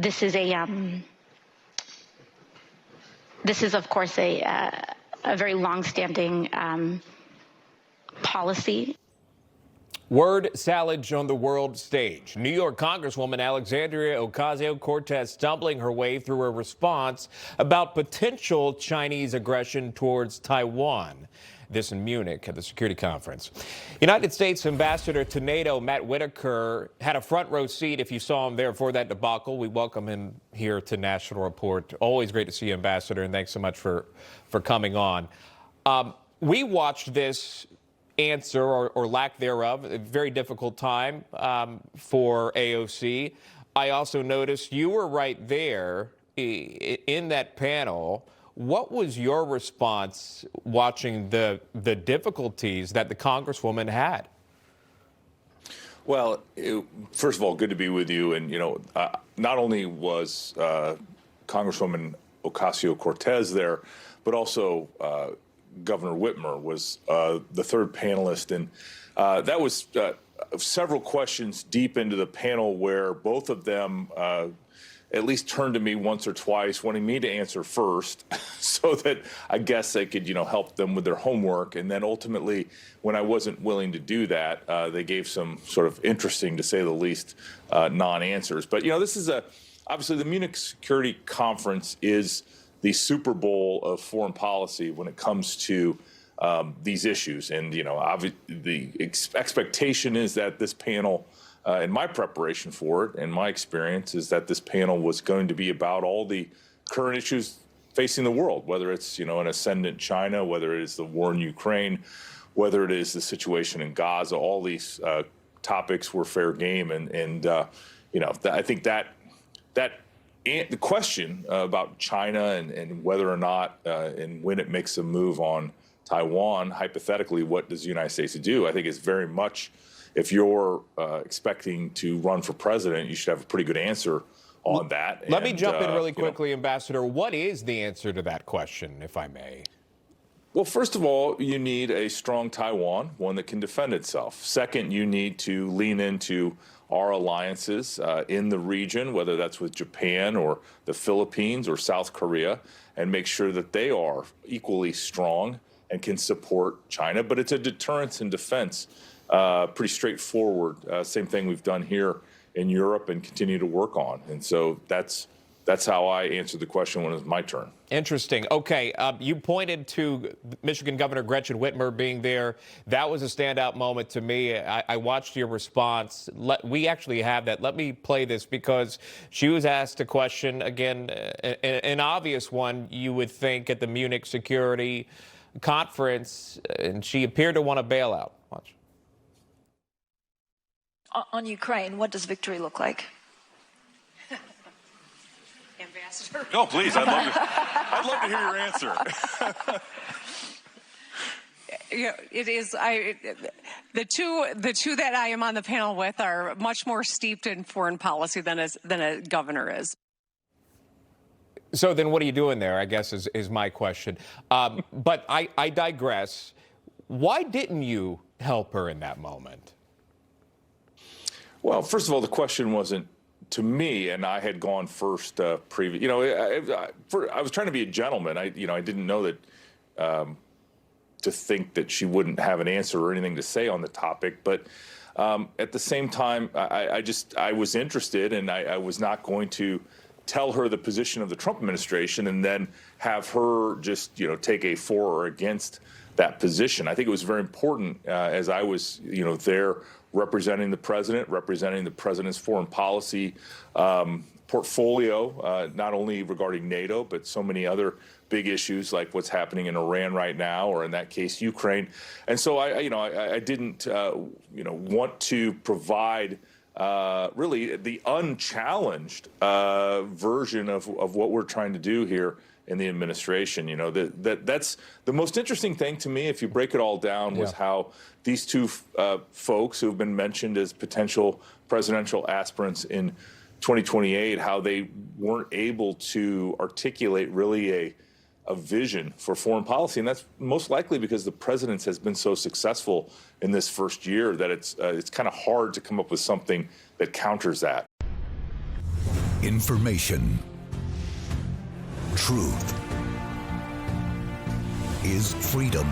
this is of course a very long-standing policy. Word salad on the world stage. New York Congresswoman Alexandria Ocasio-Cortez stumbling her way through a response about potential Chinese aggression towards Taiwan. This in Munich at the Security Conference. United States Ambassador to NATO Matt Whitaker had a front row seat if you saw him there for that debacle. We welcome him here to National Report. Always great to see you, Ambassador, and thanks so much for coming on. We watched this answer or lack thereof, a very difficult time for AOC. I also noticed you were right there in that panel. What was your response watching the difficoncies that the Congresswoman had? Well, first of all, good to be with you. And, not only was Congresswoman Ocasio-Cortez there, but also Governor Whitmer was the third panelist. And that was several questions deep into the panel where both of them at least turned to me once or twice, wanting me to answer first so that I guess I could, help them with their homework. And then ultimately, when I wasn't willing to do that, they gave some sort of interesting, to say the least, non-answers. But, this is obviously the Munich Security Conference is the Super Bowl of foreign policy when it comes to these issues. And, the expectation is that this panel, in my preparation for it and my experience, is that this panel was going to be about all the current issues facing the world, whether it's, an ascendant China, whether it is the war in Ukraine, whether it is the situation in Gaza. All these topics were fair game. And I think that the question about China and whether or not and when it makes a move on Taiwan, hypothetically, what does the United States do? I think is very much, if you're expecting to run for president, you should have a pretty good answer on that. Let me jump in really quickly, Ambassador. What is the answer to that question, if I may? Well, first of all, you need a strong Taiwan, one that can defend itself. Second, you need to lean into our alliances in the region, whether that's with Japan or the Philippines or South Korea, and make sure that they are equally strong and can support China. But it's a deterrence and defense, pretty straightforward. Same thing we've done here in Europe and continue to work on. And so that's how I answered the question when it was my turn. Interesting. Okay, you pointed to Michigan Governor Gretchen Whitmer being there. That was a standout moment to me. I watched your response. We actually have that. Let me play this because she was asked a question, again, an obvious one, you would think, at the Munich Security Conference, and she appeared to want a bailout. Watch. On Ukraine, what does victory look like? Ambassador. No, please. I'd love to hear your answer. It is. The two that I am on the panel with are much more steeped in foreign policy than a governor is. So then, what are you doing there? I guess is my question. But I digress. Why didn't you help her in that moment? Well, first of all, the question wasn't to me, and I had gone first previous. I was trying to be a gentleman. I didn't know that to think that she wouldn't have an answer or anything to say on the topic. But at the same time, I was interested, and I was not going to tell her the position of the Trump administration and then have her just take a for or against that position. I think it was very important as I was there representing the president's foreign policy portfolio, not only regarding NATO, but so many other big issues like what's happening in Iran right now, or in that case, Ukraine. And so I didn't, want to provide really the unchallenged version of what we're trying to do here in the administration. That's the most interesting thing to me, if you break it all down, was how these two folks who have been mentioned as potential presidential aspirants in 2028, how they weren't able to articulate really a vision for foreign policy. And that's most likely because the president has been so successful in this first year that it's kind of hard to come up with something that counters that. Information. Truth is freedom.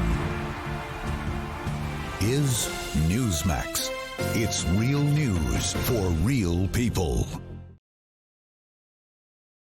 Is Newsmax. It's real news for real people.